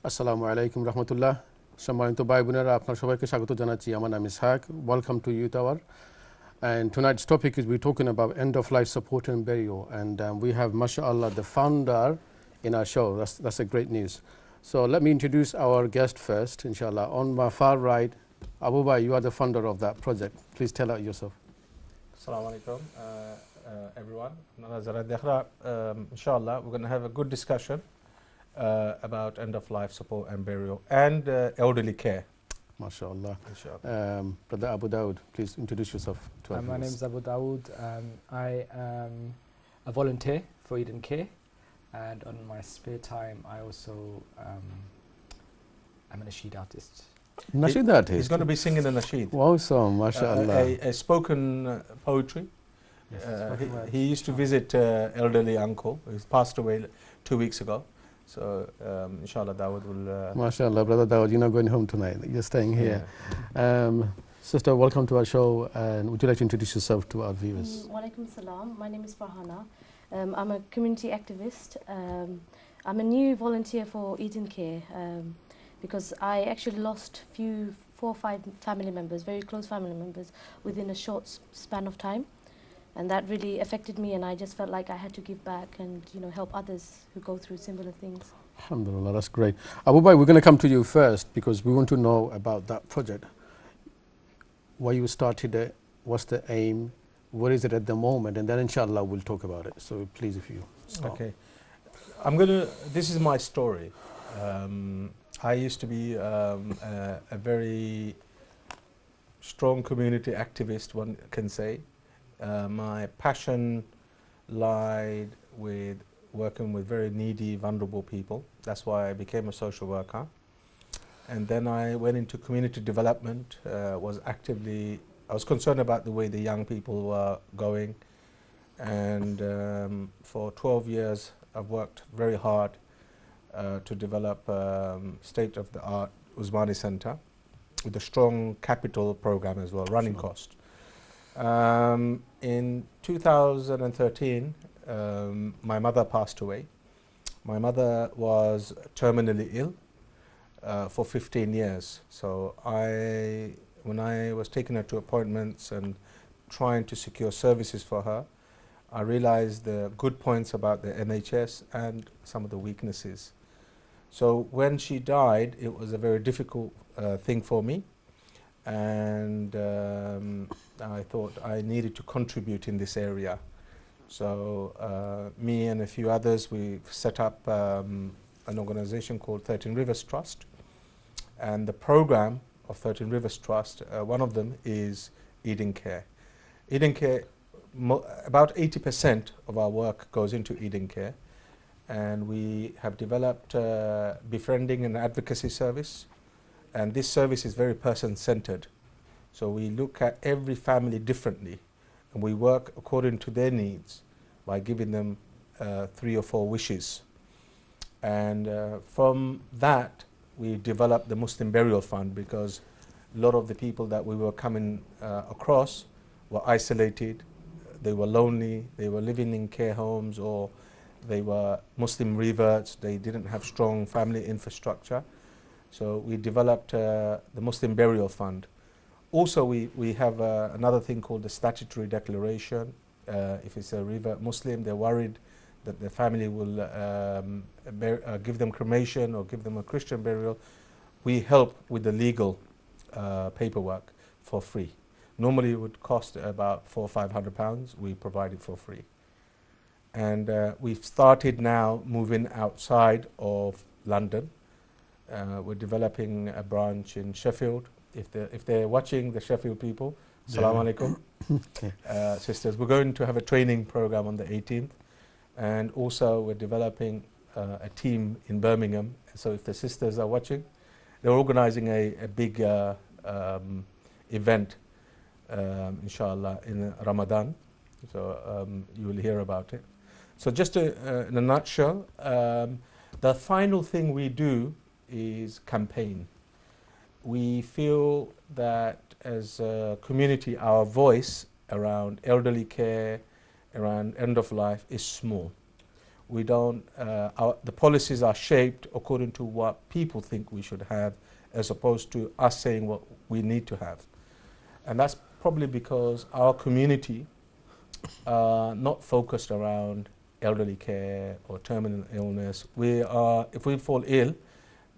Assalamu alaikum rahmatullah. সম্মানিত ভাই বোনেরা আপনার সবাইকে স্বাগত জানাচ্ছি আমার নাম Ishaq welcome to Youth Hour and tonight's topic is we're talking about end of life support and burial and we have mashallah the founder in our show. That's a great news. So let me introduce our guest first inshallah. On my far right, Abu Bhai, you are the founder of that project. Please tell us yourself. Assalamu alaikum everyone. Inshallah we're going to have a good discussion about end-of-life support and burial and elderly care. MashaAllah. Brother Abu Dawood, please introduce yourself to our My name is Abu Dawood. I am a volunteer for Eden Care, and on my spare time I also am a nasheed artist. Nasheed artist? He's going to be singing a nasheed. Wow, so mashallah. A spoken poetry. Yes, he used to visit elderly uncle. He's passed away 2 weeks ago. So, inshallah, Dawood will... MashaAllah, Brother Dawood, you're not going home tonight. You're staying here. Yeah. Sister, welcome to our show. And would you like to introduce yourself to our viewers? Walaikum salam. My name is Farhana. I'm a community activist. I'm a new volunteer for Eden Care because I actually lost 4 or 5 family members, very close family members, within a short span of time. And that really affected me, and I just felt like I had to give back and help others who go through similar things. Alhamdulillah, that's great. Abu Bhai, we're going to come to you first because we want to know about that project. Why you started it, what's the aim, what is it at the moment, and then inshallah we'll talk about it. So please, if you start. Okay. This is my story. I used to be a very strong community activist, one can say. My passion lied with working with very needy, vulnerable people. That's why I became a social worker. And then I went into community development, I was concerned about the way the young people were going. And for 12 years, I've worked very hard to develop state-of-the-art Usmani Center with a strong capital program as well, running cost. In 2013, my mother passed away. My mother was terminally ill for 15 years. So when I was taking her to appointments and trying to secure services for her, I realized the good points about the NHS and some of the weaknesses. So when she died, it was a very difficult thing for me. And I thought I needed to contribute in this area. So me and a few others, we set up an organization called 13 Rivers Trust. And the program of 13 Rivers Trust, one of them is Eden Care. Eden Care, about 80% of our work goes into Eden Care. And we have developed befriending and advocacy service. And this service is very person-centered. So we look at every family differently, and we work according to their needs by giving them 3 or 4 wishes. And from that, we developed the Muslim Burial Fund because a lot of the people that we were coming across were isolated, they were lonely, they were living in care homes, or they were Muslim reverts, they didn't have strong family infrastructure. So we developed the Muslim Burial Fund. Also, we have another thing called the statutory declaration. If it's a revert Muslim, they're worried that the family will give them cremation or give them a Christian burial. We help with the legal paperwork for free. Normally it would cost about £400 or £500. We provide it for free. And we've started now moving outside of London. We're developing a branch in Sheffield. If they're watching, the Sheffield people, Assalamu alaikum, sisters, we're going to have a training program on the 18th. And also we're developing a team in Birmingham. So if the sisters are watching, they're organizing a big event, inshallah, in Ramadan. So you will hear about it. So just in a nutshell, the final thing we do is campaign. We feel that as a community, our voice around elderly care, around end of life is small. We don't. The policies are shaped according to what people think we should have, as opposed to us saying what we need to have. And that's probably because our community are not focused around elderly care or terminal illness. We are, if we fall ill,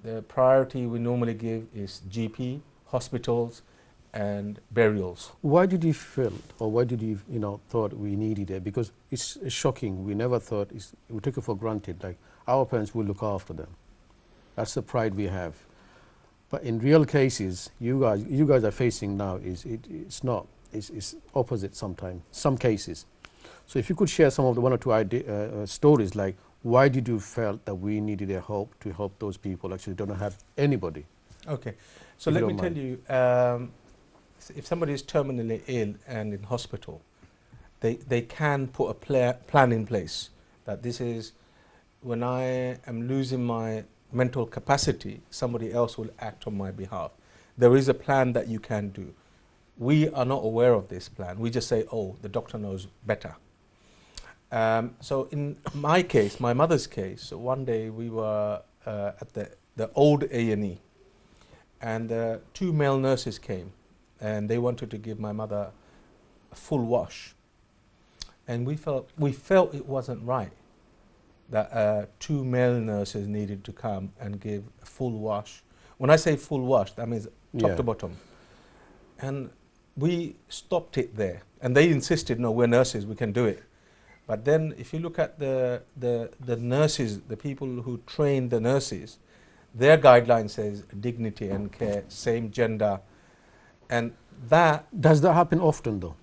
the priority we normally give is GP, hospitals, and burials. Why did you feel, or why did you, thought we needed it? Because it's shocking. We never thought, we took it for granted, like our parents will look after them. That's the pride we have. But in real cases, you guys are facing now it's not. It's opposite sometimes, some cases. So if you could share some of the one or two stories, like why did you felt that we needed a help to help those people actually don't have anybody? Okay, so let me tell you, if somebody is terminally ill and in hospital, they can put a plan in place that this is when I am losing my mental capacity, somebody else will act on my behalf. There is a plan that you can do. We are not aware of this plan. We just say, oh, the doctor knows better. So in my case, my mother's case, one day we were at the old A&E, and two male nurses came, and they wanted to give my mother a full wash. And we felt it wasn't right that two male nurses needed to come and give a full wash. When I say full wash, that means top to bottom. And we stopped it there, and they insisted, no, we're nurses, we can do it. But then if you look at the nurses, the people who train the nurses, their guideline says dignity and care, same gender, and that... Does that happen often though?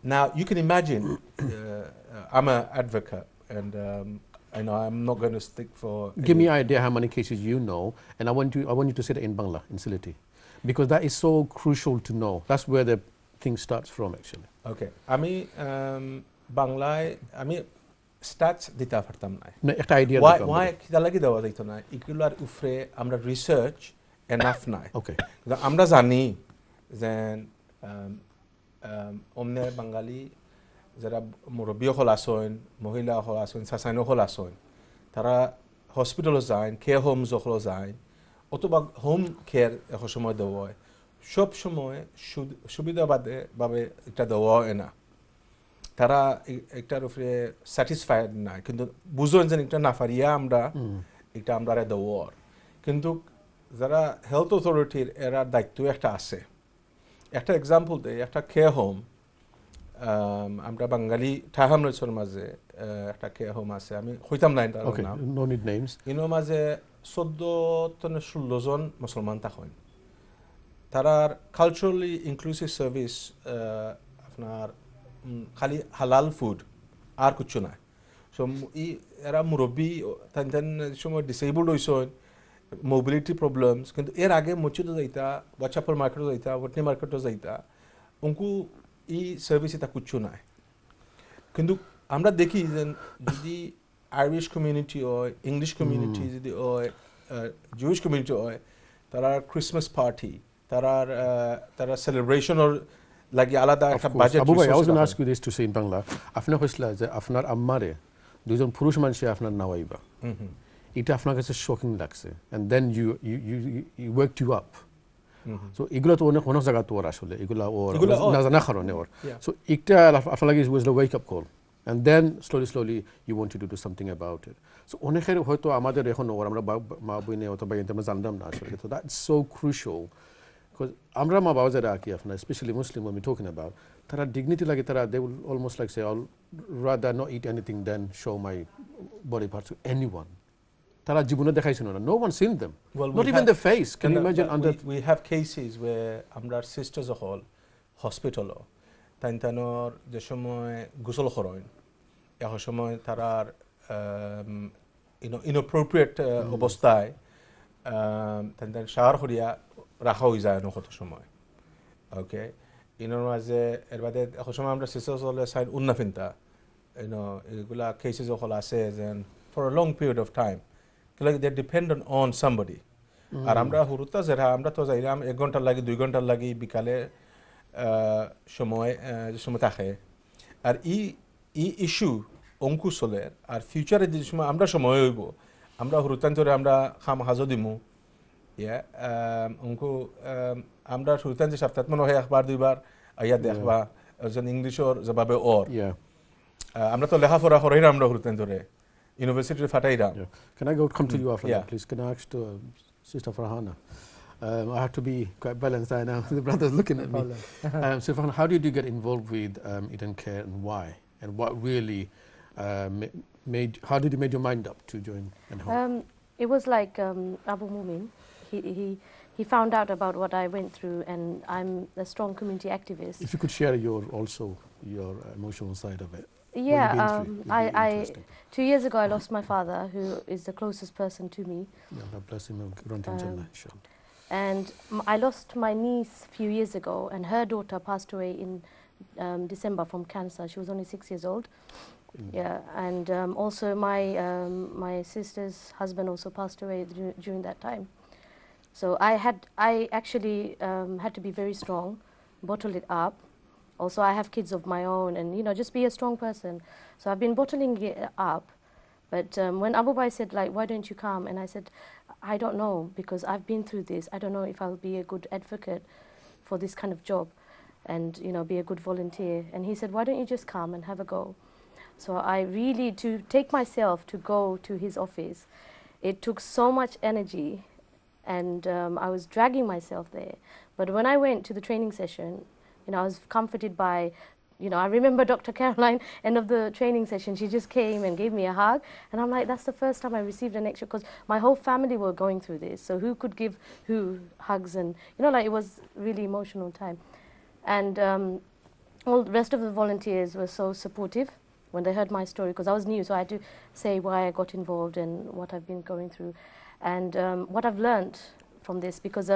Now you can imagine, I'm an advocate, and I know I'm not going to stick for... Give me an idea how many cases you know, and I want you to say that in Bangla, in Sylheti, because that is so crucial to know. That's where the thing starts from actually. Okay, আমি বাংলায় আমি stats দিতে পারতাম না। একটা idea why কিটা লাগি দেওয়া যাইতো না, এগুলোর উপরে আমরা রিসার্চ এনাফ নাই। ওকে, আমরা জানি যে অমনে বাঙালি যারা মুরব্বী হল আসেন, মহিলা হল আসেন, সাসাইন হল আসেন, তারা হসপিটালও যায়, কেয়ার হোমস হল যায়, অথবা হোম কেয়ার এখন সময় দেওয়া হয়, সব সময় সুবিধাবাদে ভাবে এটা দেওয়া হয় না। তারা একটার উপরে স্যাটিসফাইড না, কিন্তু বুঝেন যে এটা না পারিয়া আমরা এটা আমরা দেওয়ার। কিন্তু যারা হেলথ অথরিটির এরা দায়িত্ব একটা আছে। একটা এক্সাম্পল দেয়, একটা কেয়ার হোম, আমরা বাঙালি ঠাহামরের মাঝে একটা কেয়ার হোম আছে, আমি হইতাম না এটার নাম, এর মাঝে 14-16 জন মুসলমান থাকেন। তারার কালচারালি ইনক্লুসিভ সার্ভিস আপনার খালি হালাল ফুড আর কিছু না। সো এরা মুরব্বী তান সময় ডিসেবলড হয়েছেন, মোবিলিটি প্রবলেমস, কিন্তু এর আগে মসজিদও যাইতা, বাচ্চাপুর মার্কেটও যাইতা, বটনি মার্কেটও যাইতা, উনকু ই সার্ভিস এটা কিছু নাই। কিন্তু আমরা দেখি যে যদি আইরিশ কমিউনিটি হয়, ইংলিশ কমিউনিটি যদি হয়, জুইশ কমিউনিটি হয়, তারা ক্রিসমাস পার্টি, তারা সেলিব্রেশনের লাগি আলাদা একটা বাজেট। আবু ভাই, I was going to ask you this to say in Bangla, আপনার হইছিল যে আপনার আম্মারে দুইজন পুরুষ মানুষ আপনার নাওয়াইবা, এটা আপনার কাছে শকিং লাগছে, and then you worked you up. So এগুলো তো অনেক জায়গা তো ওর আসলে এগুলো ওর না জানা কারণে ওর, so এটা আপনার লাগে was the wake up call, and then slowly you wanted to do something about it. So অনেকের হয়তো আমাদের এখন ওর আমরা মা বইনে অথবা আমরা জানতাম না আসলে, so that's so crucial. Because আমরা মা বাবা যারা কি আপনার especially Muslim when we're talking about, তারা dignity লাগে, তারা they will almost like say I'll rather not eat anything than show my body parts to anyone. তারা জীবনে দেখাইছিল না, no one seen them, not even the face. Can you imagine? We have cases where আমরা sisters all hospital তাইনতানোর যে সময় গোসল করেন, এই সময় তারার inappropriate অবস্থায় তাইনতান শাওয়ার করিয়া রাখা হয়ে যায় কত সময়। ওকে, ইনোর মাঝে এর বাদে এখন সময় আমরা সিস্টার্স হলে সাইন উন্নাফিনতা এগুলা কেসেস হল আছে যে for a long period of time like they're dependent on somebody. আর আমরা হুরুতা যারা আমরা তো যাইলাম 1 ঘন্টার লাগি 2 ঘন্টার লাগি বিকালে সময় থাকে। আর ই ইস্যু অঙ্কুশলের আর ফিউচারে যে সময় আমরা সময় হইব আমরা হুরুতান্তরে আমরা খাম হাজো দিমু ইয়া অঙ্কু আমরা হুরুতান্তে সপ্তাহ মনে হয় একবার দুইবার আইয়া দেখবা যেন ইংলিশর জবাবে ওর আমরা তো লেখাপড়া করাই না আমরা হুরুতান্তরে ইউনিভার্সিটির ফাটাইরা Can I come to you after that, please? Can I ask to Sister Farhana? I have to be quite balanced. I know the brother's looking at me. So, Farhana, how did you get involved with Eden Care and why? And what really how did you make your mind up to join and how? It was like Abu Mumin. He found out about what I went through, and I'm a strong community activist. If you could share your emotional side of it. Yeah, I 2 years ago I lost my father, who is the closest person to me. Yeah, God bless him. And I lost my niece a few years ago, and her daughter passed away in December from cancer. She was only 6 years old. Yeah, and also my sister's husband also passed away during that time. So I actually had to be very strong, bottle it up. Also, I have kids of my own, and just be a strong person. So I've been bottling it up. But when Abu Bai said, like, why don't you come? And I said, I don't know, because I've been through this. I don't know if I'll be a good advocate for this kind of job and, be a good volunteer. And he said, why don't you just come and have a go? So I really, to take myself to go to his office, it took so much energy, and I was dragging myself there. But when I went to the training session, I was comforted by, I remember Dr. Caroline, end of the training session, she just came and gave me a hug. And I'm like, that's the first time I received an extra, because my whole family were going through this. So who could give who hugs? And, it was really emotional time. And all the rest of the volunteers were so supportive when they heard my story, because I was new. So I had to say why I got involved and what I've been going through. And what I've learned from this, because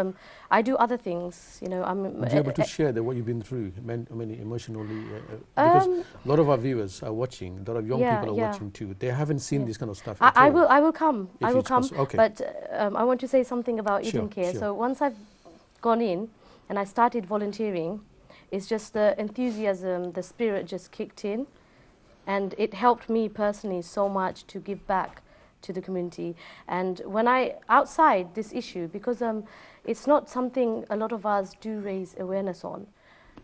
I do other things, I'm... Would you able to share what you've been through, emotionally? Because a lot of our viewers are watching, a lot of young people are watching too. They haven't seen this kind of stuff at all. I will come. I will come. Okay. But I want to say something about Eden Care. So once I've gone in and I started volunteering, it's just the enthusiasm, the spirit just kicked in, and it helped me personally so much to give back to the community. And when outside this issue, because it's not something a lot of us do raise awareness on,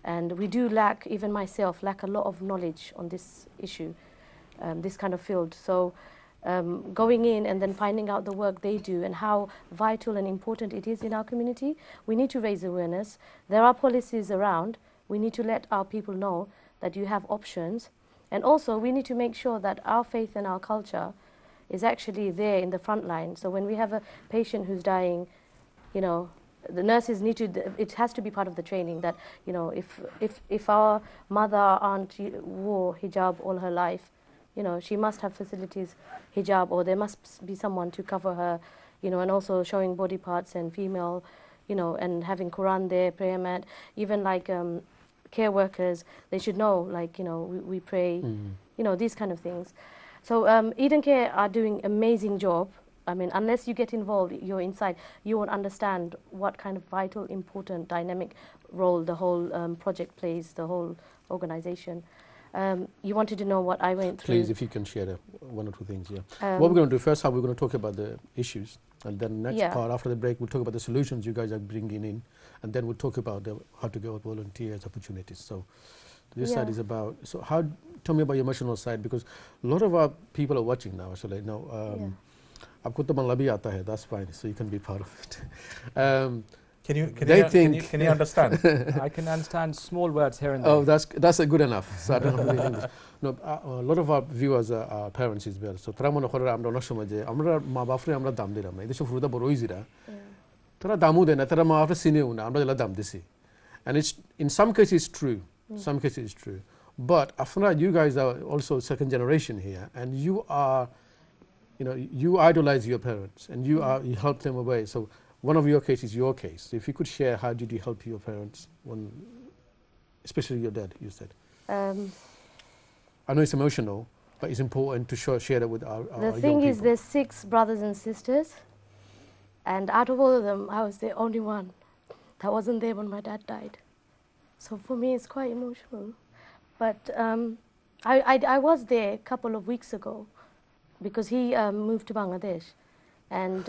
and we do lack, even myself, lack a lot of knowledge on this issue, this kind of field. So going in and then finding out the work they do and how vital and important it is in our community, we need to raise awareness. There are policies around. We need to let our people know that you have options. And also we need to make sure that our faith and our culture is actually there in the front line. So when we have a patient who's dying, the nurses need to, it has to be part of the training that, if our mother aunt wore hijab all her life, she must have facilities hijab, or there must be someone to cover her, and also showing body parts and female, and having Quran there, prayer mat, even like care workers, they should know, like, we pray, these kind of things. So Eden Care are doing amazing job. I mean, unless you get involved, you're inside, you won't understand what kind of vital, important, dynamic role the whole project plays, the whole organization. You wanted to know what I went through. Please, if you can share one or two things, what we're going to do first, we're going to talk about the issues, and then next part, after the break, we'll talk about the solutions you guys are bringing in, and then we'll talk about how to get volunteers, opportunities. So this side is about, tell me about your emotional side, because a lot of our people are watching now, actually. Aapko to Malabi aata hai, that's fine, so you can be part of it. Can you understand? I can understand small words here and there. Oh, that's good enough. So I don't have to read English. No, a lot of our viewers are parents as well. So tara mone khore amra onak shomoy je amra ma bapre amra dam dilam na edeshe furuda boroi jira tara damu de na tara ma bapre sineu na amra dela dam disi, and it's in some cases true. Some cases it's true. But after you guys are also second generation here, and you are, you idolize your parents, and you help them away. So one of your cases, your case. If you could share, how did you help your parents, especially your dad, you said? I know it's emotional, but it's important to share that with our young people. The thing is, there's 6 brothers and sisters, and out of all of them, I was the only one that wasn't there when my dad died. So for me, it's quite emotional. But I was there a couple of weeks ago because he moved to Bangladesh, and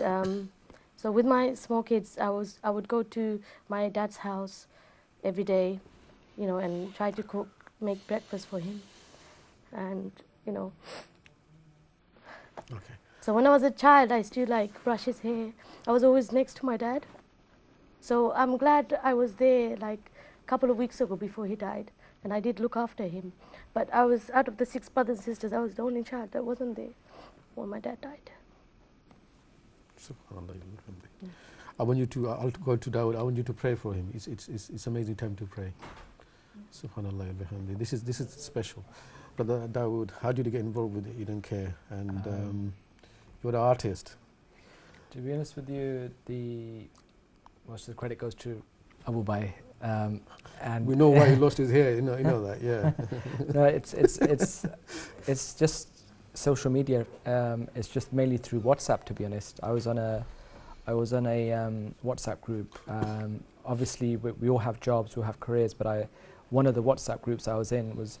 so with my small kids, I would go to my dad's house every day, and try to cook, make breakfast for him, and Okay. So when I was a child, I used to brush his hair. I was always next to my dad. So I'm glad I was there a couple of weeks ago before he died, and I did look after him. But I was, out of the 6 brothers and sisters, I was the only child that wasn't there when my dad died. SubhanAllah. I want you to, I'll go to Dawood, I want you to pray for him. It's amazing time to pray. SubhanAllah. This is special. Brother Dawood, how did you get involved with Eden Care? And you're an artist. To be honest with you, most of the credit goes to Abu Bai. And we know why he lost his hair. You know that, yeah. No, it's just social media. It's just mainly through WhatsApp. To be honest, I was on a WhatsApp group. Obviously, we all have jobs, we all have careers, but one of the WhatsApp groups I was in was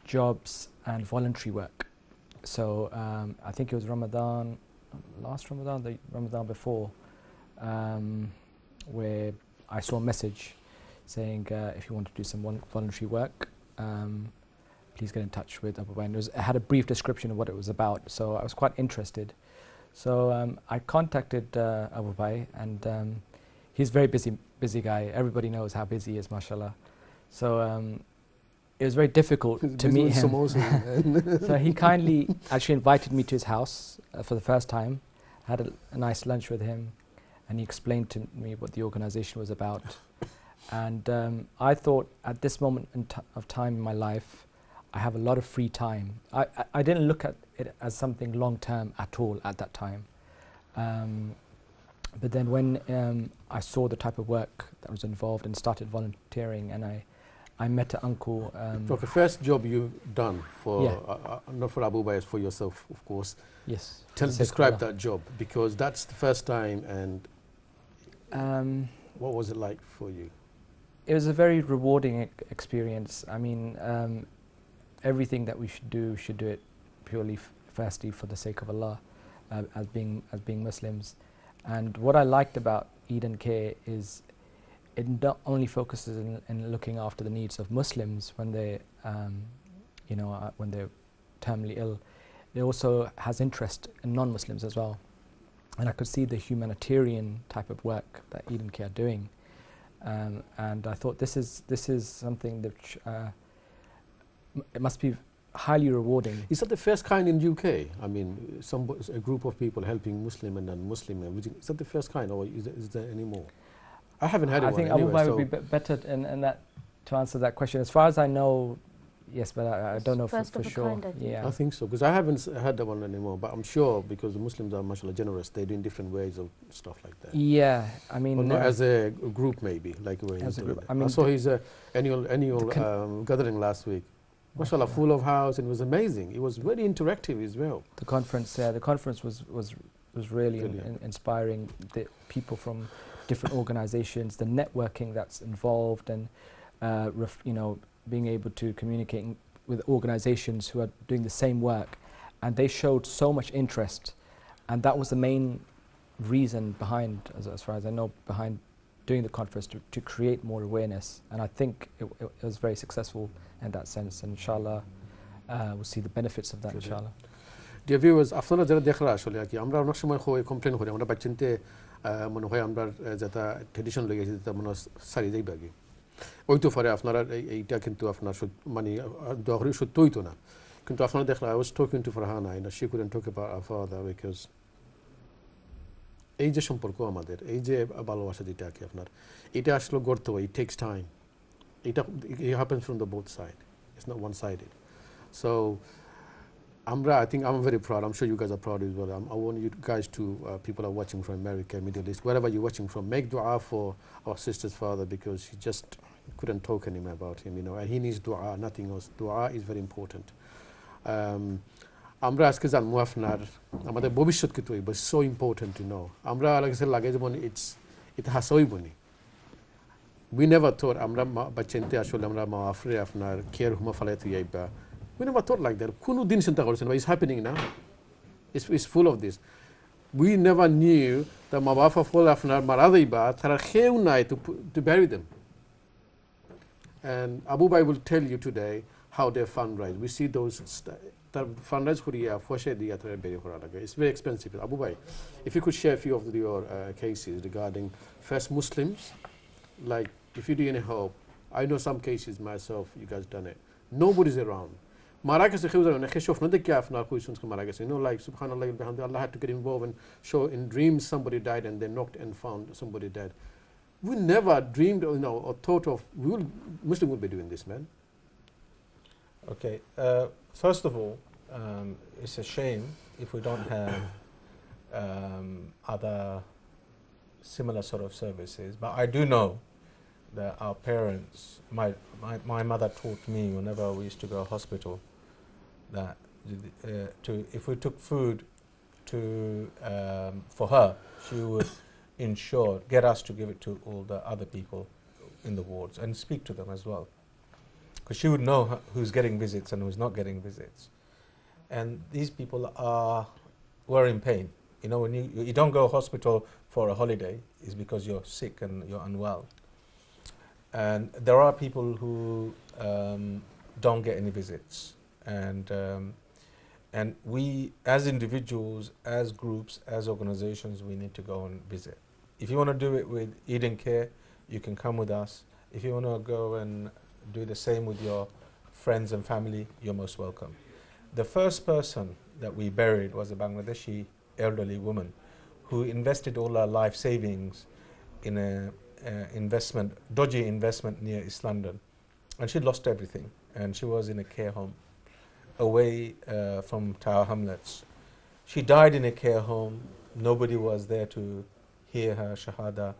jobs and voluntary work. So I think it was Ramadan, last Ramadan, the Ramadan before, where I saw a message saying if you want to do some voluntary work, please get in touch with Abu Bai. It had a brief description of what it was about, so I was quite interested. So I contacted Abu Bai, and he's a very busy guy. Everybody knows how busy he is, mashallah. So it was very difficult to meet him. So he kindly actually invited me to his house for the first time. I had a nice lunch with him, and he explained to me what the organization was about. And I thought at this moment of time in my life, I have a lot of free time. I didn't look at it as something long-term at all at that time. But then when I saw the type of work that was involved and started volunteering, and I met an uncle. So the first job you've done for, not for Abu Bai, for yourself, of course. Yes. Describe that job, because that's the first time, and what was it like for you? It was a very rewarding experience. I mean, everything that we should do it purely, firstly, for the sake of Allah, as being Muslims. And what I liked about Eden Care is it not only focuses in looking after the needs of Muslims when they, when they're terminally ill. It also has interest in non-Muslims as well. And I could see the humanitarian type of work that Eden Care are doing. And I thought this is something that it must be highly rewarding. Is that the first kind in UK? I mean, a group of people helping Muslim and non-Muslim. Is that the first kind, or is there any more? I haven't had one. I think Abu Bai would be better in that to answer that question. As far as I know, yes, but I don't know for sure. Kind, I think so, because I haven't heard that one anymore. But I'm sure, because the Muslims are mashallah generous, they're doing different ways of stuff like that. Yeah, I mean, or not as a group, maybe, like where he's doing it. I mean, I saw his annual gathering last week. Mashallah, full of house, and it was amazing. It was very interactive as well. The conference was really inspiring. The people from different organizations, the networking that's involved, and being able to communicate with organizations who are doing the same work, and they showed so much interest, and that was the main reason behind, as far as I know, behind doing the conference, to create more awareness. And I think it was very successful in that sense, and inshallah we'll see the benefits of that, inshallah. Dear viewers, আপনারা যারা দেখরা আসলে কি আমরা অনেক সময় complain করি আমরা বাচ্চাতে মনে হয় আমরা যেটা ট্র্যাডিশন লয়ে গেছি যেটা মনে সারি যাই বাকি ওই তো পরে আপনারা এইটা কিন্তু আপনার মানে দোয়া করি সত্য হইতো না কিন্তু আপনারা দেখলা I was talking to Farhana and she couldn't talk about our father because এই যে সম্পর্ক আমাদের এই যে ভালোবাসা যেটা কি আপনার এটা আসলে গড়তে হয়, it takes time. It happens from the both side. It's not one-sided. So I think I'm very proud. I'm sure you guys are proud as well. I want you guys to, people are watching from America, Middle East, wherever you're watching from, make dua for our sister's father, because he just couldn't talk anymore about him, and he needs dua, nothing else. Dua is very important. আমরা আজকে জানবো আপনার আমাদের ভবিষ্যৎকে তৈরি, but so important to know. আমরা লাগে যেমন এটা হাসইবনি. We never thought আমরা বাচ্চাতে আসলে আমরা মাফরে আপনার কেয়ার হুমা ফালাইতে যাইবা We never thought like that. Kunu din sinta korchen, but it's happening now. It's full of this. We never knew that mabafa fall after maradaiba tara kheu nai to bury them. And Abu Bai will tell you today how they fundraise. We see those fundraise for the it's very expensive. Abu Bai, if you could share a few of your cases regarding first Muslims, like if you do any help, I know some cases myself, you guys done it. Nobody's around. Marakas like subhanallah, Allah had to get involved and show in dreams somebody died and they knocked and found somebody dead. We never dreamed or thought of Muslim would be doing this, man. Okay, first of all, it's a shame if we don't have other similar sort of services, but I do know that our parents, my mother taught me whenever we used to go to hospital that if we took food for her, she would get us to give it to all the other people in the wards and speak to them as well, because she would know who's getting visits and who's not getting visits. And these people were in pain. You know, when you don't go to hospital for a holiday, it's because you're sick and you're unwell. And there are people who don't get any visits, and we as individuals, as groups, as organizations, we need to go and visit. If you want to do it with Eden Care, you can come with us. If you want to go and do the same with your friends and family, you're most welcome. The first person that we buried was a Bangladeshi elderly woman who invested all her life savings in a dodgy investment near East London, and she lost everything, and she was in a care home away from Tower Hamlets. She died in a care home. Nobody was there to hear her shahada,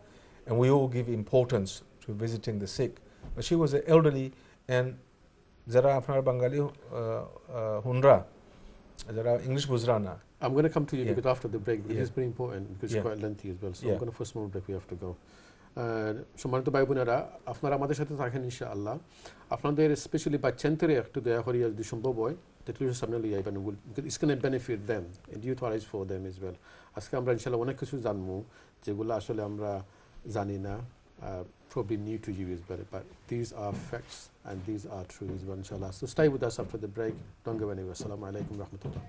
and we all give importance to visiting the sick, but she was elderly, and zara apnar Bengali hunra, zara English buzrana. I'm going to come to you because after the break, it is very important because it's quite lengthy as well. So I'm going to for a small break, we have to go. সম্মানিত ভাই বোনেরা, আপনারা আমাদের সাথে থাকেন ইনশাআল্লাহ। আপনাদের specially বাচ্চাদের একটু দয়া করিয়া যদি সম্ভব হয় টেলিভিশন সামনে লইয়া আইবেন, it's gonna benefit them and utilise for them as well. আজকে আমরা ইনশাআল্লাহ অনেক কিছু জানবো যেগুলো আসলে আমরা জানি না, probably new to you as well, but these are facts and these are true as well, inshallah. So stay with us after the break. Don't go anywhere. Assalamu alaikum wa rahmatullah.